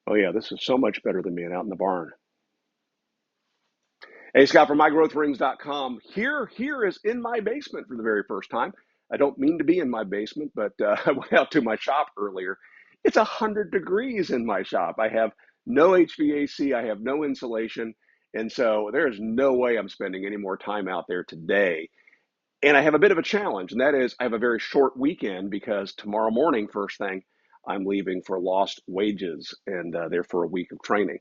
Oh yeah, this is so much better than being out in the barn. Hey, Scott from MyGrowthRings.com. Here is in my basement for the very first time. I don't mean to be in my basement, but I went out to my shop earlier. It's 100 degrees in my shop. I have no HVAC, I have no insulation, and so there's no way I'm spending any more time out there today. And I have a bit of a challenge, and that is I have a very short weekend because tomorrow morning, first thing, I'm leaving for Lost Wages and there for a week of training.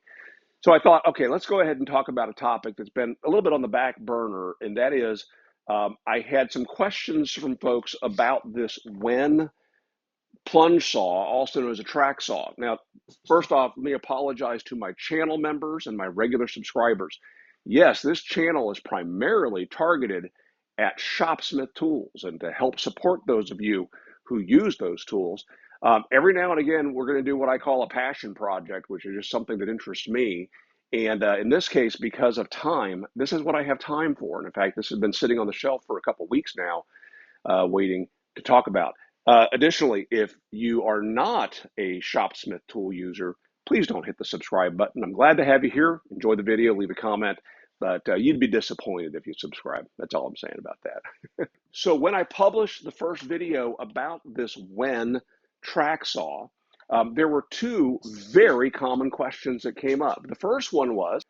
So I thought, okay, let's go ahead and talk about a topic that's been a little bit on the back burner, and that is I had some questions from folks about this WEN plunge saw, also known as a track saw. Now, first off, let me apologize to my channel members and my regular subscribers. Yes, this channel is primarily targeted at shopsmith tools and to help support those of you who use those tools. Every now and again, we're going to do what I call a passion project, which is just something that interests me. And in this case, because of time, this is what I have time for. And in fact, this has been sitting on the shelf for a couple of weeks now, waiting to talk about. Additionally, if you are not a Shopsmith tool user, please don't hit the subscribe button. I'm glad to have you here. Enjoy the video, leave a comment, but you'd be disappointed if you subscribe. That's all I'm saying about that. So when I published the first video about this WEN track saw, there were two very common questions that came up. The first one was,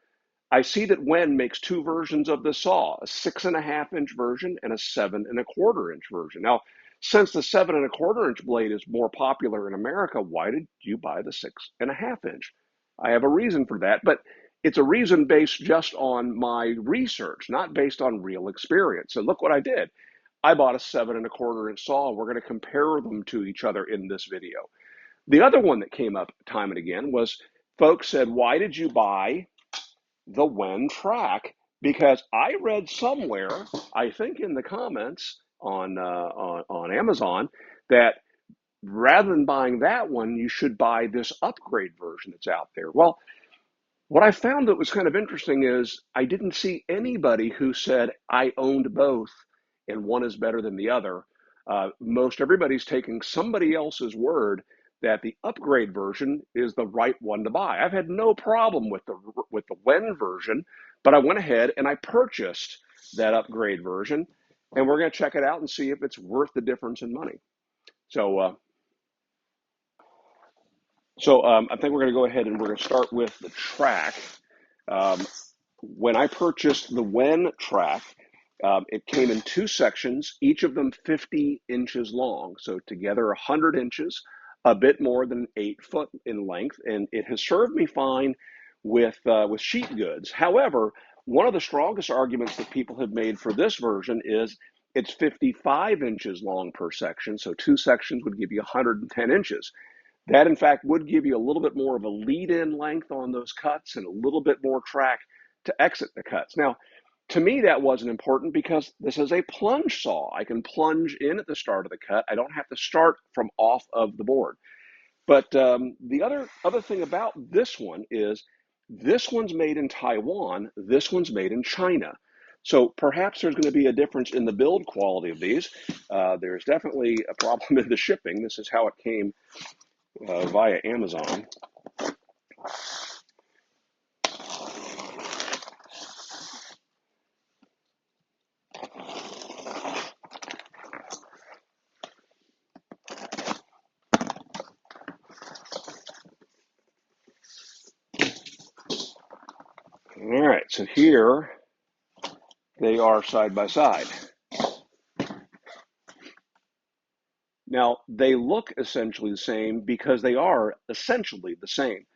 I see that WEN makes two versions of the saw, a 6.5-inch version and a 7.25-inch version. Now, since the 7.25-inch blade is more popular in America, why did you buy the 6.5-inch? I have a reason for that, but it's a reason based just on my research, not based on real experience. So look what I did. I bought a 7.25-inch saw. We're going to compare them to each other in this video. The other one that came up time and again was folks said, why did you buy the WEN track? Because I read somewhere, I think in the comments on Amazon, that rather than buying that one, you should buy this upgrade version that's out there. Well, what I found that was kind of interesting is I didn't see anybody who said I owned both and one is better than the other. Most everybody's taking somebody else's word that the upgrade version is the right one to buy. I've had no problem with the WEN version, but I went ahead and I purchased that upgrade version, and we're going to check it out and see if it's worth the difference in money. So, I think we're going to go ahead and we're going to start with the track. Um, when I purchased the WEN track, it came in two sections, each of them 50 inches long. So together 100 inches, a bit more than 8 foot in length, and it has served me fine with sheet goods. However, one of the strongest arguments that people have made for this version is it's 55 inches long per section, so two sections would give you 110 inches. That, in fact, would give you a little bit more of a lead-in length on those cuts and a little bit more track to exit the cuts. Now, to me, that wasn't important because this is a plunge saw. I can plunge in at the start of the cut. I don't have to start from off of the board. But the other thing about this one is this one's made in Taiwan. This one's made in China. So perhaps there's going to be a difference in the build quality of these. There's definitely a problem in the shipping. This is how it came via Amazon. All right, so here they are side by side. Now, they look essentially the same because they are essentially the same.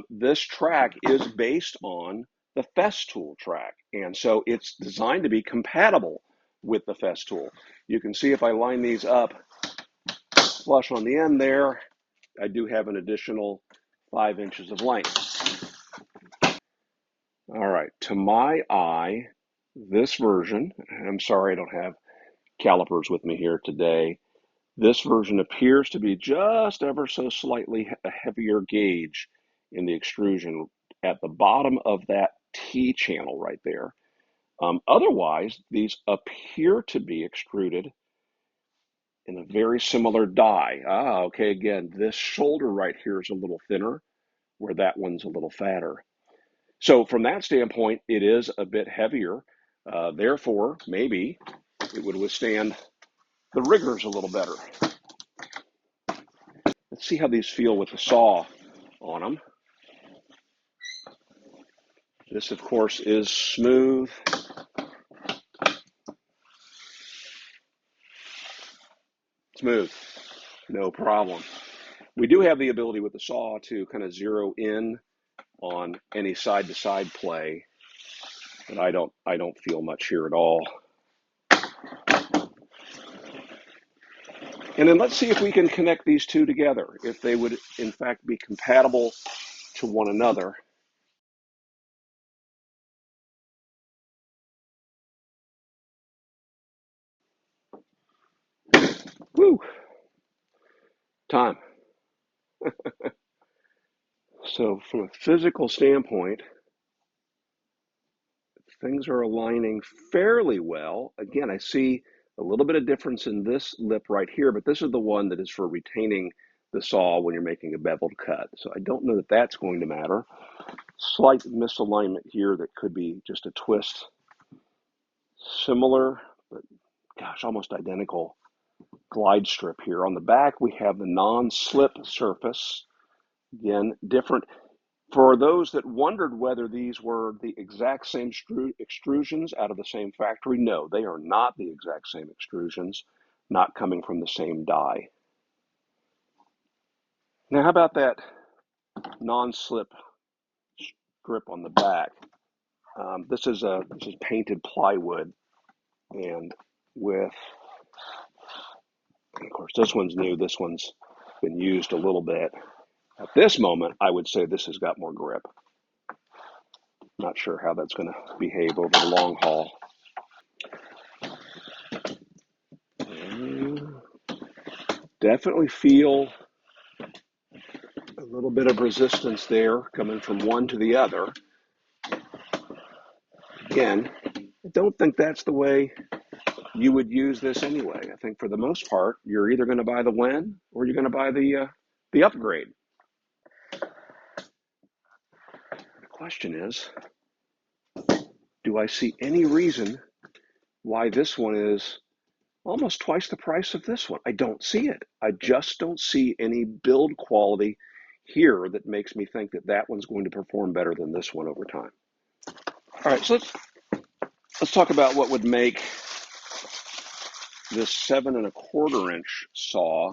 This track is based on the Festool track, and so it's designed to be compatible with the Festool. You can see if I line these up flush on the end there, I do have an additional 5 inches of length. All right, to my eye, this version, I'm sorry I don't have calipers with me here today. This version appears to be just ever so slightly a heavier gauge in the extrusion at the bottom of that T channel right there. Otherwise, these appear to be extruded in a very similar die. Okay, again, this shoulder right here is a little thinner where that one's a little fatter. So from that standpoint, it is a bit heavier. Therefore, maybe it would withstand the rigors a little better. Let's see how these feel with the saw on them. This, of course, is smooth. Smooth, no problem. We do have the ability with the saw to kind of zero in on any side-to-side play, but I don't feel much here at all. And then let's see if we can connect these two together, if they would in fact be compatible to one another. Woo! Time. So from a physical standpoint, things are aligning fairly well. Again, I see a little bit of difference in this lip right here, but this is the one that is for retaining the saw when you're making a beveled cut. So I don't know that that's going to matter. Slight misalignment here that could be just a twist. Similar, but gosh, almost identical glide strip here. On the back, we have the non-slip surface. Again, different. For those that wondered whether these were the exact same extrusions out of the same factory, no, they are not the exact same extrusions, not coming from the same die. Now, how about that non-slip strip on the back? This is painted plywood, and of course, this one's new. This one's been used a little bit. At this moment, I would say this has got more grip. Not sure how that's going to behave over the long haul. Definitely feel a little bit of resistance there coming from one to the other. Again, I don't think that's the way you would use this anyway. I think for the most part, you're either going to buy the WEN or you're going to buy the upgrade. The question is, do I see any reason why this one is almost twice the price of this one? I don't see it. I just don't see any build quality here that makes me think that that one's going to perform better than this one over time. All right, so let's talk about what would make this 7 1/4 inch saw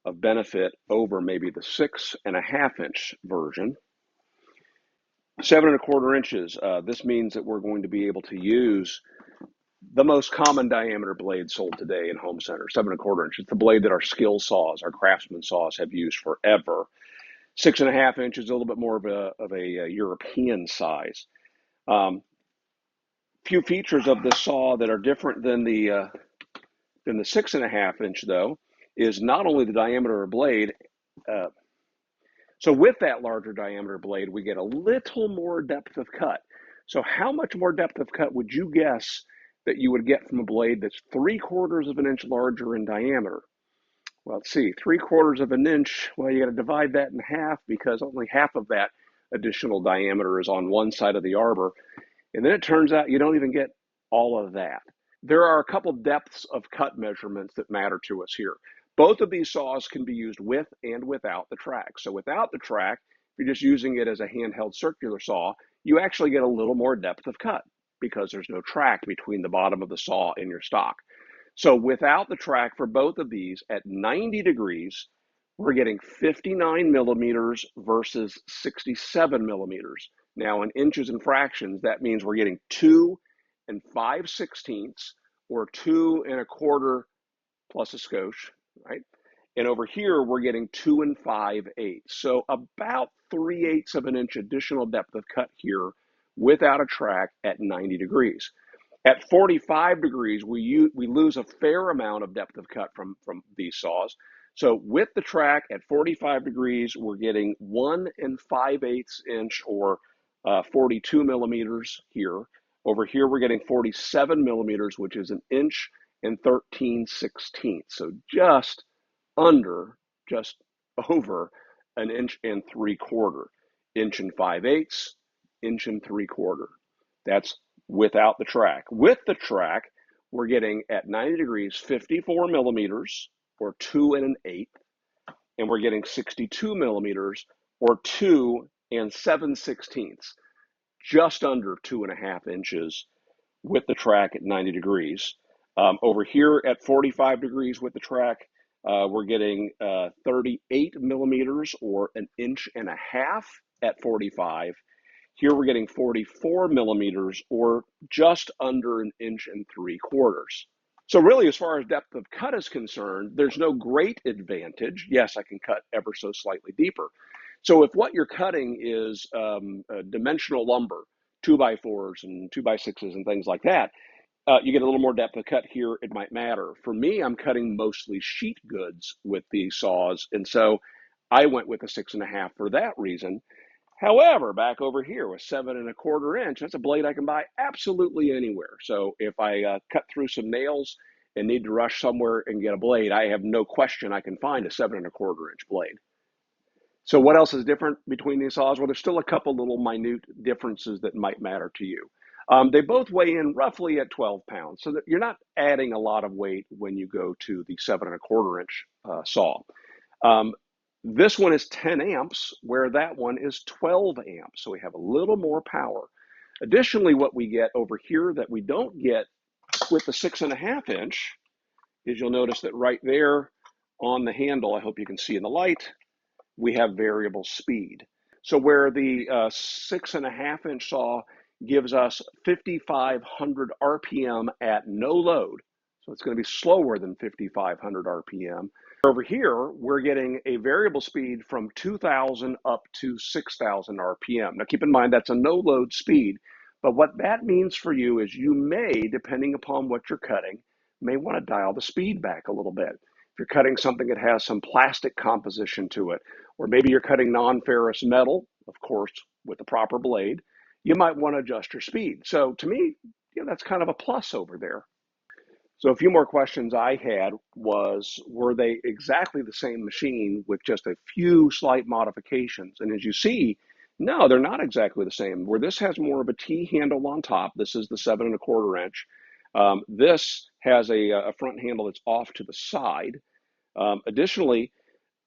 of benefit over maybe the 6 1/2 inch version. 7 1/4 inches. This means that we're going to be able to use the most common diameter blade sold today in home centers, 7 1/4 inch. It's the blade that our skill saws, our craftsman saws have used forever. 6 1/2 inches is a little bit more of a European size. Few features of this saw that are different than the 6 1/2 inch though is not only the diameter of blade. So with that larger diameter blade, we get a little more depth of cut. So how much more depth of cut would you guess that you would get from a blade that's 3/4 of an inch larger in diameter? Well, let's see, 3/4 of an inch. Well, you got to divide that in half because only half of that additional diameter is on one side of the arbor. And then it turns out you don't even get all of that. There are a couple depths of cut measurements that matter to us here. Both of these saws can be used with and without the track. So without the track, if you're just using it as a handheld circular saw, you actually get a little more depth of cut because there's no track between the bottom of the saw and your stock. So without the track for both of these at 90 degrees, we're getting 59 millimeters versus 67 millimeters. Now in inches and fractions, that means we're getting 2 5/16 or 2 1/4 plus a skosh, right? And over here, we're getting 2 5/8. So about 3/8 of an inch additional depth of cut here without a track at 90 degrees. At 45 degrees, we lose a fair amount of depth of cut from these saws. So with the track at 45 degrees, we're getting 1 5/8 inch or 42 millimeters here. Over here, we're getting 47 millimeters, which is 1 inch and 13/16. So just over an 1.75 inches, 1.5 inches, inch and 3/4. That's without the track. With the track, we're getting at 90 degrees 54 millimeters or 2 1/8, and we're getting 62 millimeters or 2 7/16, just under 2.5 inches with the track at 90 degrees. Over here at 45 degrees with the track, we're getting 38 millimeters or 1.5 inches at 45. Here we're getting 44 millimeters or just under 1.75 inches. So really, as far as depth of cut is concerned, there's no great advantage. Yes, I can cut ever so slightly deeper. So if what you're cutting is dimensional lumber, 2x4s and 2x6s and things like that, you get a little more depth of cut here, it might matter. For me, I'm cutting mostly sheet goods with these saws, and so I went with a 6.5 for that reason. However, back over here with 7.25 inch, that's a blade I can buy absolutely anywhere. So if I cut through some nails and need to rush somewhere and get a blade, I have no question I can find a 7.25 inch blade. So what else is different between these saws? Well, there's still a couple little minute differences that might matter to you. They both weigh in roughly at 12 pounds, so that you're not adding a lot of weight when you go to the 7.25 inch saw. This one is 10 amps, where that one is 12 amps, so we have a little more power. Additionally, what we get over here that we don't get with the 6.5 inch is you'll notice that right there on the handle, I hope you can see in the light, we have variable speed. So where the 6.5 inch saw gives us 5,500 RPM at no load, so it's going to be slower than 5,500 RPM. Over here, we're getting a variable speed from 2,000 up to 6,000 RPM. Now keep in mind that's a no load speed, but what that means for you is you may, depending upon what you're cutting, may want to dial the speed back a little bit. If you're cutting something that has some plastic composition to it, or maybe you're cutting non-ferrous metal, of course, with the proper blade, you might want to adjust your speed. So to me, that's kind of a plus over there. So a few more questions I had was, were they exactly the same machine with just a few slight modifications? And as you see, no, they're not exactly the same. Where this has more of a T handle on top, this is the 7.25 inch. This has a front handle that's off to the side. Additionally,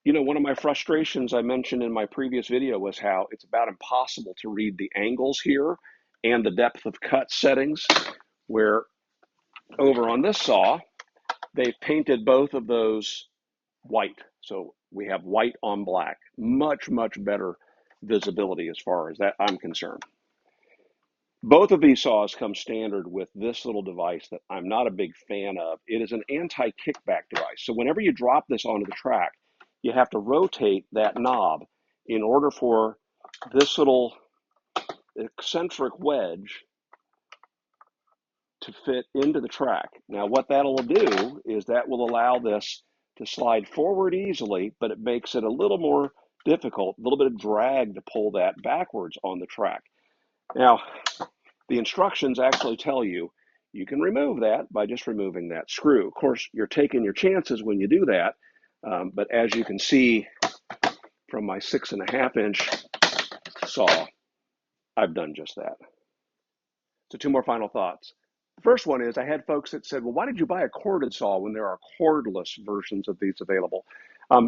one of my frustrations I mentioned in my previous video was how it's about impossible to read the angles here and the depth of cut settings, where over on this saw, they've painted both of those white. So we have white on black, much, much better visibility as far as that I'm concerned. Both of these saws come standard with this little device that I'm not a big fan of. It is an anti-kickback device. So whenever you drop this onto the track, you have to rotate that knob in order for this little eccentric wedge to fit into the track. Now what that'll do is that will allow this to slide forward easily, but it makes it a little more difficult, a little bit of drag to pull that backwards on the track. Now, the instructions actually tell you you can remove that by just removing that screw. Of course, you're taking your chances when you do that, but as you can see from my 6.5 inch saw, I've done just that. So 2 more final thoughts. The first one is I had folks that said, well, why did you buy a corded saw when there are cordless versions of these available?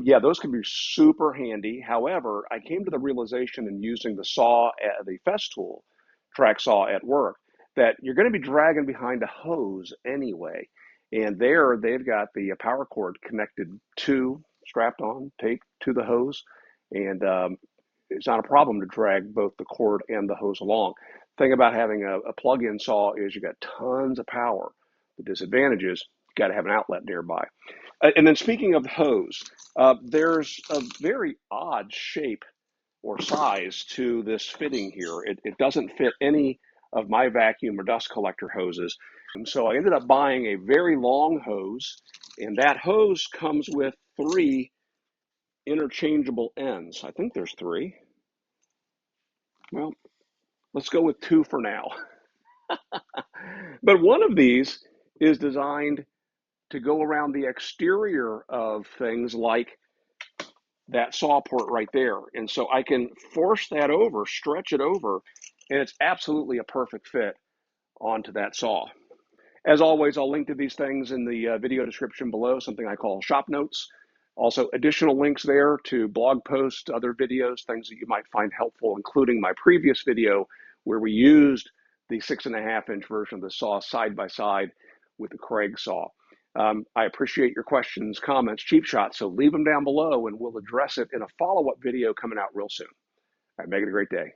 Yeah, those can be super handy. However, I came to the realization in using the saw, the Festool track saw at work, that you're going to be dragging behind a hose anyway. And there they've got the power cord connected to, strapped on, taped to the hose. And it's not a problem to drag both the cord and the hose along. Thing about having a plug-in saw is you got tons of power. The disadvantage is you got to have an outlet nearby. And then speaking of the hose, there's a very odd shape or size to this fitting here. It doesn't fit any of my vacuum or dust collector hoses. And so I ended up buying a very long hose, and that hose comes with 3 interchangeable ends. I think there's 3. Well, let's go with 2 for now. But one of these is designed to go around the exterior of things like that saw port right there. And so I can force that over, stretch it over, and it's absolutely a perfect fit onto that saw. As always, I'll link to these things in the video description below, something I call shop notes. Also, additional links there to blog posts, other videos, things that you might find helpful, including my previous video where we used the 6.5-inch version of the saw side by side with the Craig saw. I appreciate your questions, comments, cheap shots, so leave them down below and we'll address it in a follow-up video coming out real soon. All right, make it a great day.